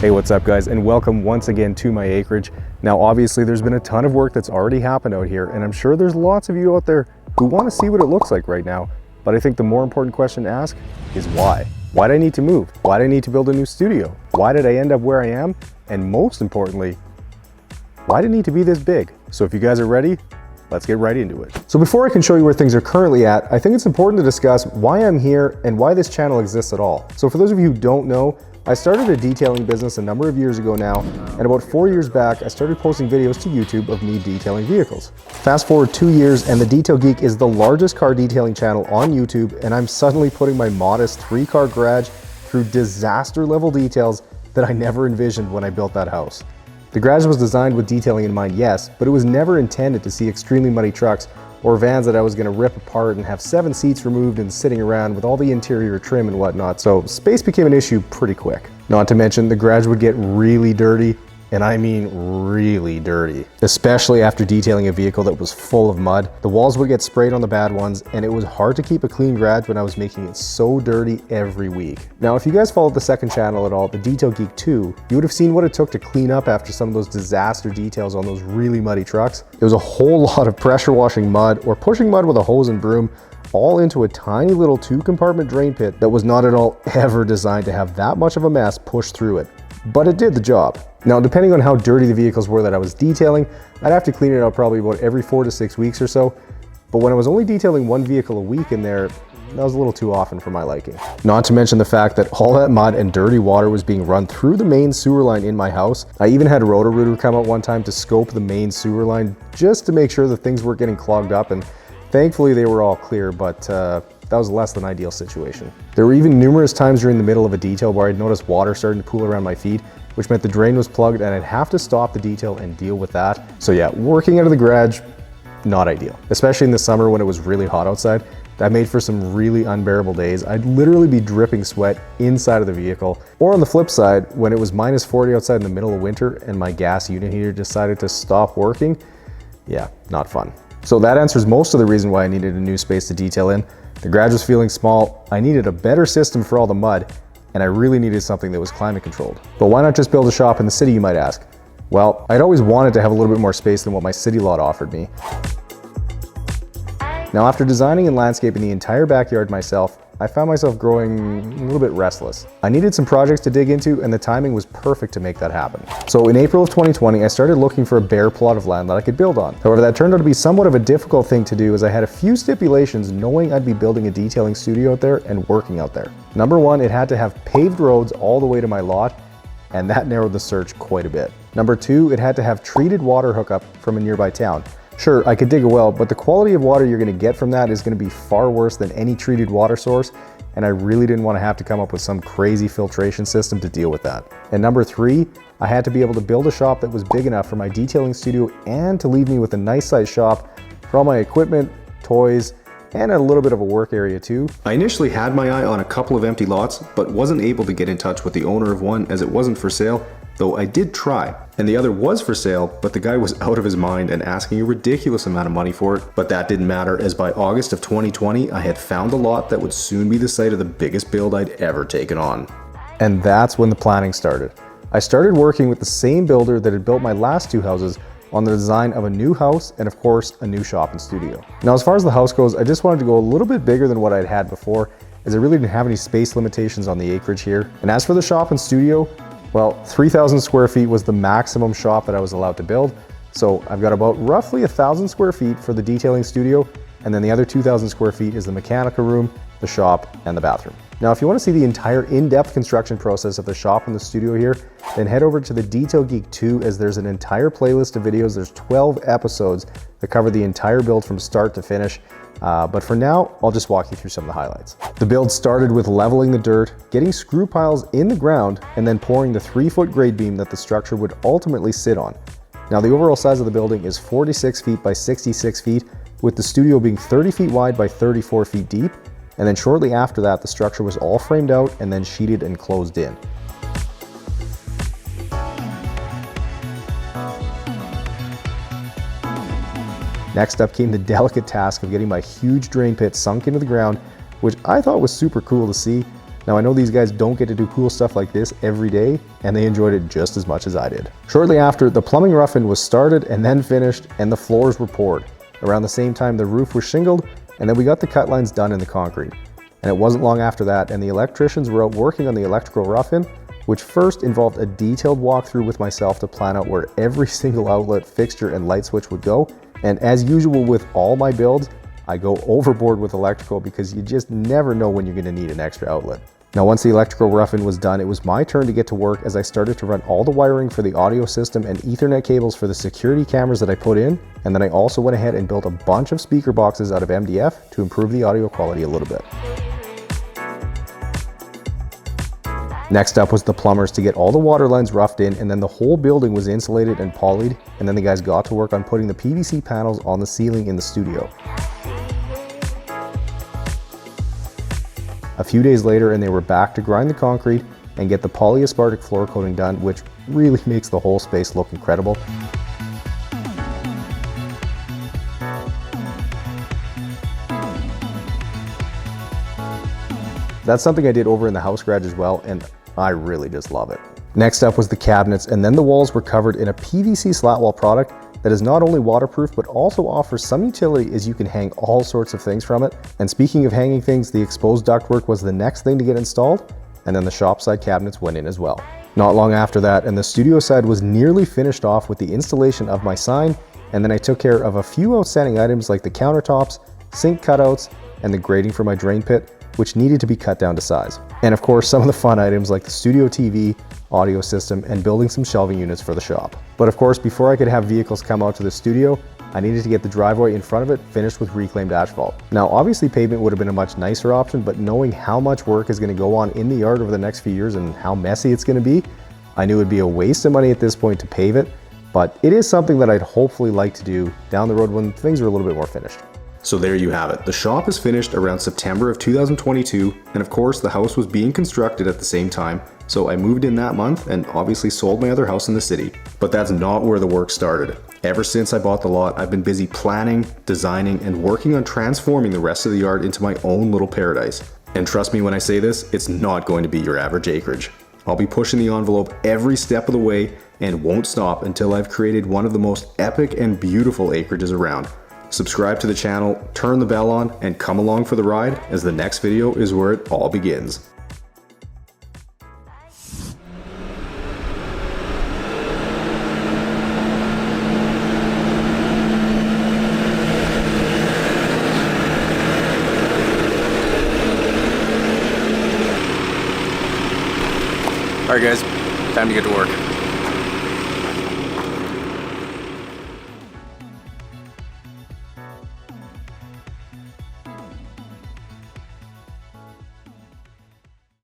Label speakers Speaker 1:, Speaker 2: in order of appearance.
Speaker 1: Hey, what's up guys, and welcome once again to my acreage. Now obviously there's been a ton of work that's already happened out here, and I'm sure there's lots of you out there who want to see what it looks like right now. But I think the more important question to ask is why? Why did I need to move? Why did I need to build a new studio? Why did I end up where I am? And most importantly, why did it need to be this big? So if you guys are ready, let's get right into it. So before I can show you where things are currently at, I think it's important to discuss why I'm here and why this channel exists at all. So for those of you who don't know, I started a detailing business a number of years ago now, and about 4 years back, I started posting videos to YouTube of me detailing vehicles. Fast forward 2 years, and the Detail Geek is the largest car detailing channel on YouTube, and I'm suddenly putting my modest 3-car garage through disaster level details that I never envisioned when I built that house. The garage was designed with detailing in mind, yes, but it was never intended to see extremely muddy trucks or vans that I was gonna rip apart and have 7 seats removed and sitting around with all the interior trim and whatnot, so space became an issue pretty quick. Not to mention, the garage would get really dirty, and I mean really dirty. Especially after detailing a vehicle that was full of mud. The walls would get sprayed on the bad ones, and it was hard to keep a clean garage when I was making it so dirty every week. Now, if you guys followed the second channel at all, the Detail Geek 2, you would have seen what it took to clean up after some of those disaster details on those really muddy trucks. It was a whole lot of pressure washing mud or pushing mud with a hose and broom all into a tiny little 2-compartment drain pit that was not at all ever designed to have that much of a mess pushed through it. But it did the job. Now, depending on how dirty the vehicles were that I was detailing, I'd have to clean it out probably about every 4 to 6 weeks or so. But when I was only detailing one vehicle a week in there, that was a little too often for my liking. Not to mention the fact that all that mud and dirty water was being run through the main sewer line in my house. I even had a Roto-Rooter come out one time to scope the main sewer line just to make sure that things weren't getting clogged up, and thankfully they were all clear, but that was a less than ideal situation. There were even numerous times during the middle of a detail where I'd notice water starting to pool around my feet, which meant the drain was plugged and I'd have to stop the detail and deal with that. So yeah, working out of the garage, not ideal. Especially in the summer when it was really hot outside. That made for some really unbearable days. I'd literally be dripping sweat inside of the vehicle. Or on the flip side, when it was minus 40 outside in the middle of winter and my gas unit heater decided to stop working, yeah, not fun. So that answers most of the reason why I needed a new space to detail in. The garage was feeling small, I needed a better system for all the mud, and I really needed something that was climate controlled. But why not just build a shop in the city, you might ask? Well, I'd always wanted to have a little bit more space than what my city lot offered me. Now, after designing and landscaping the entire backyard myself, I found myself growing a little bit restless. I needed some projects to dig into, and the timing was perfect to make that happen. So in April of 2020, I started looking for a bare plot of land that I could build on. However, that turned out to be somewhat of a difficult thing to do, as I had a few stipulations knowing I'd be building a detailing studio out there and working out there. Number one, it had to have paved roads all the way to my lot, and that narrowed the search quite a bit. Number two, it had to have treated water hookup from a nearby town. Sure, I could dig a well, but the quality of water you're gonna get from that is gonna be far worse than any treated water source, and I really didn't want to have to come up with some crazy filtration system to deal with that. And number three, I had to be able to build a shop that was big enough for my detailing studio and to leave me with a nice sized shop for all my equipment, toys, and a little bit of a work area too. I initially had my eye on a couple of empty lots, but wasn't able to get in touch with the owner of one as it wasn't for sale, though I did try. And the other was for sale, but the guy was out of his mind and asking a ridiculous amount of money for it. But that didn't matter, as by August of 2020, I had found a lot that would soon be the site of the biggest build I'd ever taken on. And that's when the planning started. I started working with the same builder that had built my last 2 houses on the design of a new house and of course a new shop and studio. Now, as far as the house goes, I just wanted to go a little bit bigger than what I'd had before, as I really didn't have any space limitations on the acreage here. And as for the shop and studio, well, 3,000 square feet was the maximum shop that I was allowed to build. So I've got about roughly 1,000 square feet for the detailing studio, and then the other 2,000 square feet is the mechanical room, the shop, and the bathroom. Now, if you want to see the entire in-depth construction process of the shop and the studio here, then head over to the Detail Geek 2, as there's an entire playlist of videos. There's 12 episodes that cover the entire build from start to finish. But for now, I'll just walk you through some of the highlights. The build started with leveling the dirt, getting screw piles in the ground, and then pouring the 3-foot grade beam that the structure would ultimately sit on. Now, the overall size of the building is 46 feet by 66 feet, with the studio being 30 feet wide by 34 feet deep. And then shortly after that, the structure was all framed out and then sheeted and closed in. Next up came the delicate task of getting my huge drain pit sunk into the ground, which I thought was super cool to see. Now I know these guys don't get to do cool stuff like this every day, and they enjoyed it just as much as I did. Shortly after, the plumbing rough-in was started and then finished, and the floors were poured. Around the same time, the roof was shingled, and then we got the cut lines done in the concrete. And it wasn't long after that, and the electricians were out working on the electrical rough-in, which first involved a detailed walkthrough with myself to plan out where every single outlet, fixture, and light switch would go. And as usual with all my builds, I go overboard with electrical because you just never know when you're going to need an extra outlet. Now once the electrical rough-in was done, it was my turn to get to work as I started to run all the wiring for the audio system and Ethernet cables for the security cameras that I put in, and then I also went ahead and built a bunch of speaker boxes out of MDF to improve the audio quality a little bit. Next up was the plumbers to get all the water lines roughed in, and then the whole building was insulated and polyed, and then the guys got to work on putting the PVC panels on the ceiling in the studio. A few days later and they were back to grind the concrete and get the polyaspartic floor coating done, which really makes the whole space look incredible. That's something I did over in the house garage as well, and I really just love it. Next up was the cabinets, and then the walls were covered in a PVC slat wall product that is not only waterproof but also offers some utility as you can hang all sorts of things from it. And speaking of hanging things, the exposed ductwork was the next thing to get installed, and then the shop side cabinets went in as well. Not long after that, and the studio side was nearly finished off with the installation of my sign, and then I took care of a few outstanding items like the countertops, sink cutouts, and the grating for my drain pit, which needed to be cut down to size. And of course, some of the fun items like the studio TV, audio system, and building some shelving units for the shop. But of course, before I could have vehicles come out to the studio, I needed to get the driveway in front of it finished with reclaimed asphalt. Now, obviously pavement would have been a much nicer option, but knowing how much work is going to go on in the yard over the next few years and how messy it's going to be, I knew it would be a waste of money at this point to pave it, but it is something that I'd hopefully like to do down the road when things are a little bit more finished. So there you have it. The shop is finished around September of 2022, and of course the house was being constructed at the same time, so I moved in that month and obviously sold my other house in the city. But that's not where the work started. Ever since I bought the lot, I've been busy planning, designing, and working on transforming the rest of the yard into my own little paradise. And trust me when I say this, it's not going to be your average acreage. I'll be pushing the envelope every step of the way and won't stop until I've created one of the most epic and beautiful acreages around. Subscribe to the channel, turn the bell on, and come along for the ride, as the next video is where it all begins.
Speaker 2: Alright guys, time to get to work.